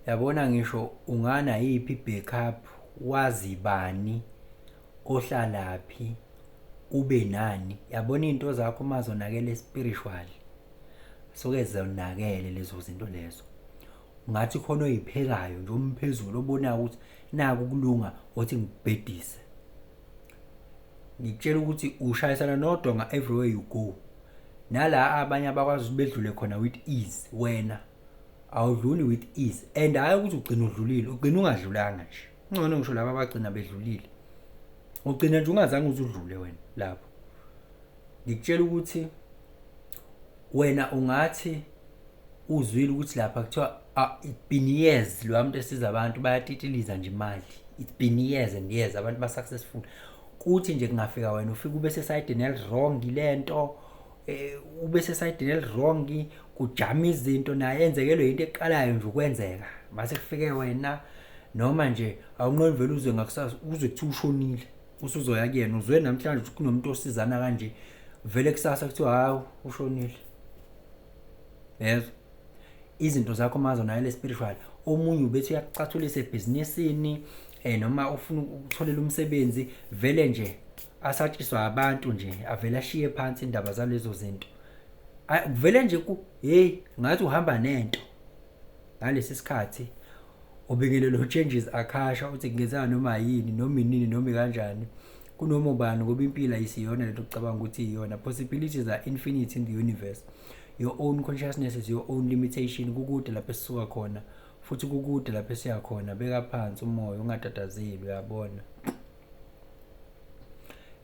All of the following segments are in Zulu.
Yabona ngisho ungana yiphi backup, wazi bani, ohlalaphi, ube nani. Yabona into zakho mazonakele spiritual. Soke zonakele lezo zinto lezo. Ungathi khona oyiphekayo nje umphezulu obona ukuthi naku kulunga othi ngibhedise. Ngikutshela ukuthi ushayisana nodonga everywhere you go. Nala abanye abakwazi bedlule khona with ease, wena awudluli with ease. And hayi ukuthi ugcina udlulile, ugcina ungadlulanga nje. Ngcono ngisho laba abagcina bedlulile. Ugcina nje ungazange uzudlule wena lapho. Ngikutshela ukuthi wena ungathi uzwile ukuthi lapha kuthiwa it's been years lo muntu esiza abantu bayatitiliza nje imali. It's been years and years abantu ba successful. Kuthi nje kungafika wena ufika ube sesayidini elwrong lento, ube sesayidini elwrong, kujama izinto naye yenzekelwe into eqalayo nje ukwenzeka. Mase kufike wena noma nje awunqoni vele uzwe ngakusasa uzwe kuthi ushonile. Usuzoya kuyena uzwe namhlanje ukuthi kunomuntu osizana kanje vele kusasa kuthiwa hawu ushonile. Yezwa izinto zakho mazonakele spiritual. Omunye ubethi uyacathulisa ebhizinisini noma ufuna ukutholela umsebenzi vele nje asatshiswa abantu nje avela ashiye phansi indaba zalezo zinto. Vele nje ngathi uhamba nento ngalesi sikhathi ubekele lo changes akhasha uthi ngenzana noma yini noma inini noma kanjani kunoma ubani ngoba impilo ayisiyona lento ucabanga ukuthi iyona. Possibilities are infinite in the universe. Your own consciousness is your own limitation. Kukude lapho esisuka khona futhi kukude lapho esiya khona. Beka phansi umoya ungatatazeli, uyabona.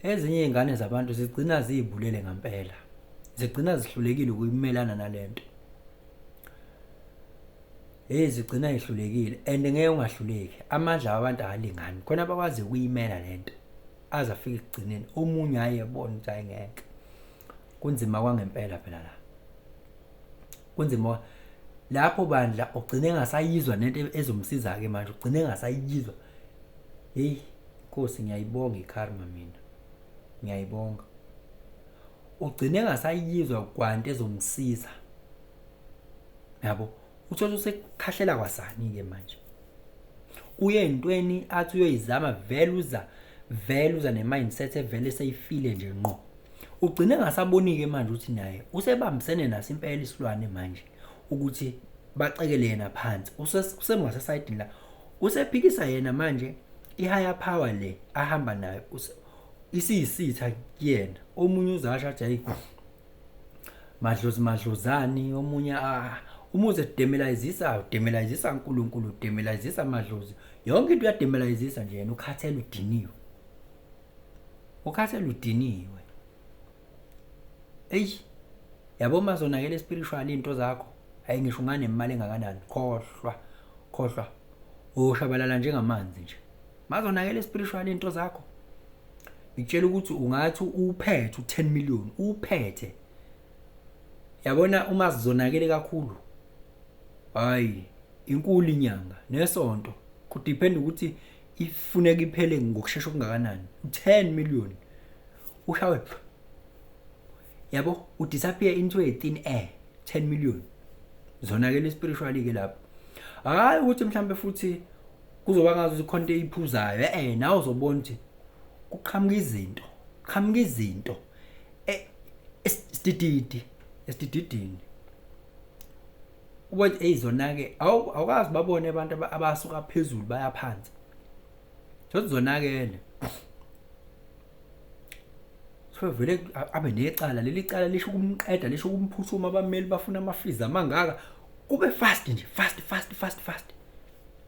Ezinye izingane zabantu zigcina zibulele ngempela. Zigcina zihlulekile ukuyimelana nalento. Zigcina ihlulekile and ngeke ungahluleki. Amandla abantu alingani. Khona abakwazi ukuyimela lento. Aza afike ekugcineni omunye ayebona ukuthi ayengeke. Kunzima kwangempela phela la. Kunzima lapho bandla ugcine engasayizwa nento ezomsiza ke manje ugcine engasayizwa. Nkosi ngiyayibonga ikarma mina. Ngiyayibonga. Ugcine engasayizwa kwanto ezomsiza. Yabo, uthola usekhahlela kwasani ke manje. Uye entweni athi uyoyizama vele uza ne-mindset evele seyifile nje ngqo. Ugcine engasaboni ke manje ukuthi naye usebambisene naso impela isilwane manje ukuthi bacekele yena phansi. Usemngase side la. Usephikisa yena manje i-higher power le ahamba nayo isiyisitha kuyena. Omunye uzasha athi madlozani, omunye umuze demelizisa uNkulunkulu, demelizisa madlozi. Yonke into uyademelizisa nje yena ukhathela udiniwe. Ukhathela udiniwe. Yabo mazonakele spiritual into zakho. Hayi ngisho ungane imali engakanani, khohlwa. Ushabalala njengamanzi nje. Mazonakele spiritual into zakho. Ngitshela ukuthi ungathi uphethe u10 million, uphethe. Yabona uma sizonakele kakhulu. Hayi, inkulu inyanga nesonto. Ku depend ukuthi ifuneka iphele ngokusheshsha okungakanani. 10 million. Ushawe. Yabo, udisappear into a thin air. 10 million. Zonakele spiritually ke lapho. Hayi ukuthi mhlambe futhi kuzoba ngazi ikhonto eyiphuzayo. Nawe uzobona ukuthi kuqhamuka izinto. Estididini. Ukuthi ezonake awukazi babone abantu abasuka phezulu baya phansi. Zozonakele. So vele abe necala leli cala lisho kumqeda lisho kumphuthuma abameli bafuna amafiza amangaka kube fast nje fast.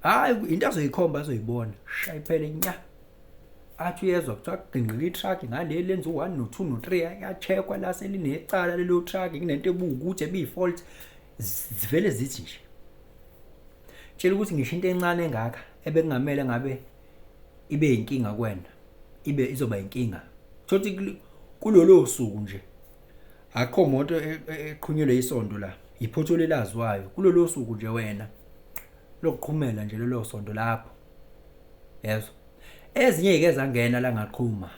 Hayi into azoyikhomba azoyibona shayiphele nya. Athi uyezwa kuthiwa kugingqika i-truck ngale lenza u1 no2 no3 yacheckwa la selinecala lelo truck kunento ebukuthi ebiyifault zivele zithi nje. Tshela ukuthi ngisho into encane engaka ebekungamele ngabe ibe inkinga kuwena izoba inkinga. Thothi kulolo suku nje akho moto eqhunyelwe isonto la iphothole lazwayo kulolo suku nje wena lokuqhumela nje lelo sonto lapho. Yezwa ezinye ke zangena la ngaqhuma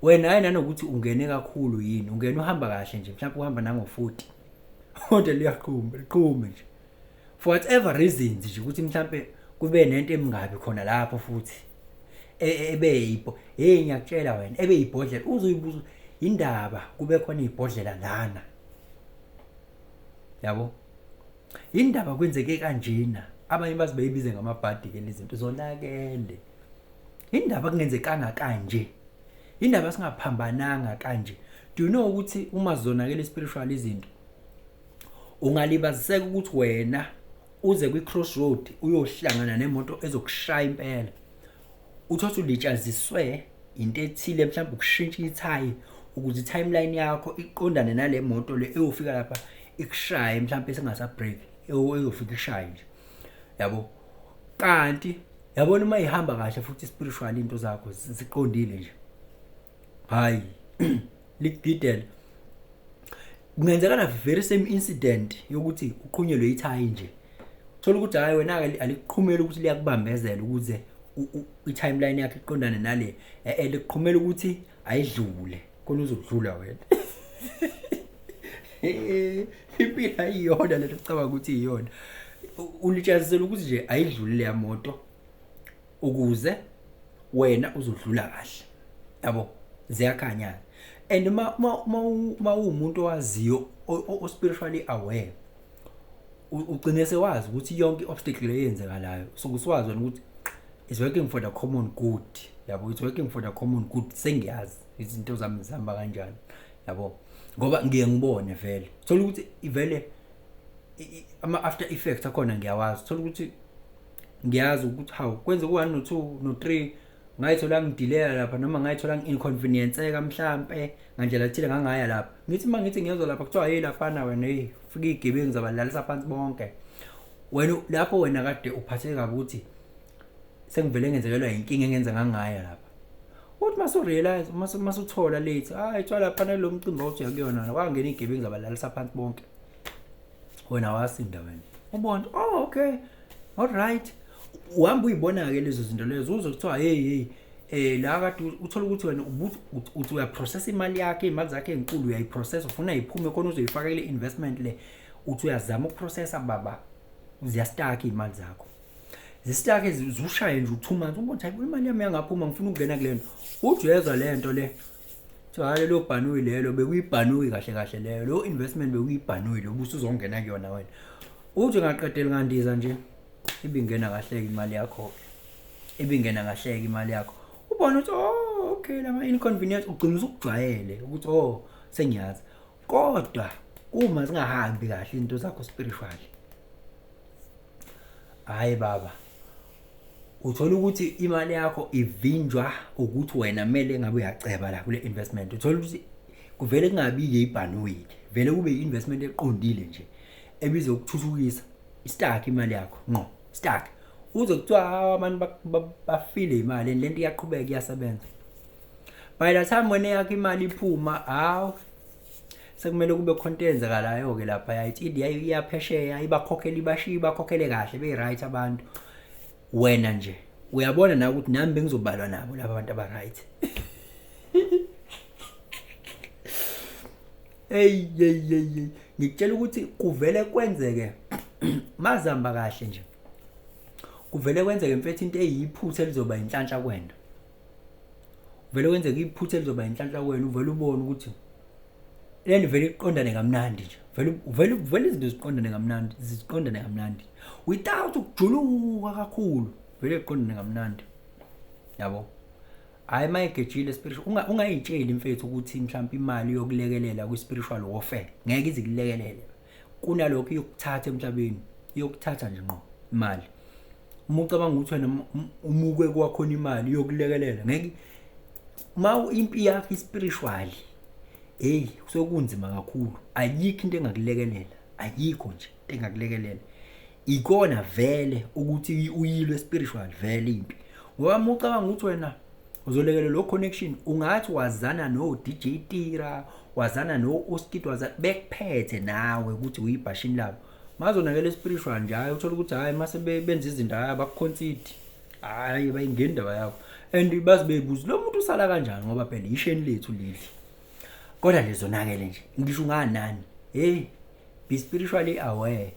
wena hayi nanokuthi ungene kakhulu yini ungena uhamba kahle nje mhlawumbe uhamba nango 40 kodwa liyaqhuma liqhume nje for whatever reasons nje ukuthi mhlambe kube nento emingabi khona lapho futhi ebeyipo ngiyakutshela wena ebeyibhodlela uzoyibuza indaba kube khona ibhodlela lana yabo indaba kwenzeke kanjena abanye bazibeyibize ngamabhadi ke lezi zinto zonakele indaba kungenzekanga kanje indaba singaphambananga kanje do you know ukuthi uma zonakele spiritual izinto ungalibaziseka ukuthi wena uze kwi crossroad uyohlangana nemoto ezokushaya impela uthothi ulitshaziswe into ethile mhlawumbe ukushintsha ithayi ukuze timeline yakho iqondane nale moto le eyofika lapha ikushaye mhlawumbe singasa break eyofika ishaye nje yabo kanti yabona uma ihamba kahle futhi spiritual into zakho ziqondile nje hayi ligidela kungenzeka na very same incident yokuthi uqhunyelwe ithayi nje thola ukuthi hayi wena aliqhumela ukuthi liyakubambezela ukuze i-timeline yakhe iqondane nale liqhumela ukuthi ayidlule khona uzokudlula wena impilo ayiyona lento ucabanga ukuthi iyona ulitshazisela ukuthi nje ayidlule le moto ukuze wena uzodlula kahle yabo ziyakhanya and ma umuntu owaziyo o spiritually aware ugcine sewazi ukuthi yonke obstacle eyenzekalayo sokuswazi wena ukuthi it's working for the common good yabo it's working for the common good sengiyazi izinto zami zihamba kanjani yabo ngoba ngiye ngibone vele thola ukuthi ivele ama after effects akhona ngiyawazi thola ukuthi ngiyazi ukuthi how kwenze ku1 no 2 no 3 ngayithola ngidelay lapha noma ngayithola nginconvenience eka mhlambe ngandlela ethile ngangaya lapha ngithi mangithi ngiyezwa lapha kuthiwa hey lapha na wena hey fika igebengu zabalalisa phansi bonke wena lapho wena kade uphatheke kabi ukuthi sengivele ngenzekelwa inkinga engenza ngangaya lapha uthi maso realize masuthola late ethiwa lapha nalo mcimbi othi yakuyona kwangena igebengu zabalalisa phansi bonke wena wasinda wena ubona okay all right uhamba uyibona ke lezo zinto lezo uzokuthiwa hey la kade uthola ukuthi wena uthi uyaprocess imali yakhe imali zakhe ezinkulu uyayiprocess ufuna iphume khona uzoyifaka ile investment le uthi uyazama ukuprocessa baba ziyastaka imali zakho zistake zishaya nje u2 months ubona hayi imali yami yangaphuma ngifuna ukungena kulento uthi uyezwa lento le hayi lo bhanuyi lelo bekuyibhanuyi kahle kahle leyo lo investment bekuyibhanuyi lo busuzongena kuyona wena uthi ngaqedela ngandiza nje ibingena kahle imali yakho ibingena kahle imali yakho ubona ukuthi okay lama inconvenience ugcina ukujwayele ukuthi sengiyazi kodwa uma singahambi kahle into zakho spiritual hayi baba uthola ukuthi imali yakho ivinjwa ukuthi wena mele ngabe uyaceba la kule investment uthola ukuthi kuvele kungabi yibhanuyi vele kube investment eqondile nje ebize ukuthuthukisa istake imali yakho ngqo stake uzokuthiwa abantu bafile imali lento iyaqhubeka iyasebenza by the time wena yakho imali iphuma sekumele kube contenzekalayo ke lapha yayithi iyaphesheya ibakhokhela ibashiya bakhokhele kahle be right abantu wena nje uyabona na ukuthi nami bengizobalwa nabo laba abantu aba right hey ngikutshela ukuthi kuvele kwenzeke mazamba kahle nje kuvele kwenzeke mfethu into eyiphutha elizoba inhlanhla kwenda vele kwenzeke iphutha elizoba inhlanhla kwena uvele ubone ukuthi leni vele iqondane kamnandi nje vele izinto ziqondane kamnandi without ukujuluka kakhulu vele iqondane kamnandi yabo hayi mayigejile spiritual ungayitsheli mfethu ukuthi mhlawumbe imali yokulekelela ku spiritual warfare ngeke izikilekelele kunalokho yokuthatha emhlabeni yokuthatha nje ngqo imali umuntu abanga ukuthi wena umuke kwakhona imali yokulekelela ngeke ma impi yakho spiritual sokunzima kakhulu ayikho into engakulekelela ayikho nje engakulekelela ikona vele ukuthi uyilwe spiritual vele impi ngoba ucabanga ukuthi wena uzolekelela lo connection ungathi wazana no DJ Tira wazana no Oskid wazana bekuphethe nawe ukuthi uyibhashini labo mazonakele spiritual nje hayi uthola ukuthi hayi mase benza izinto hayi abakuconsider hayi bayingena indaba yabo and bazibebuza lo muntu usala kanjani ngoba phela isheni lethu leli kodwa lezonakele nje ngisho nganani be spiritually aware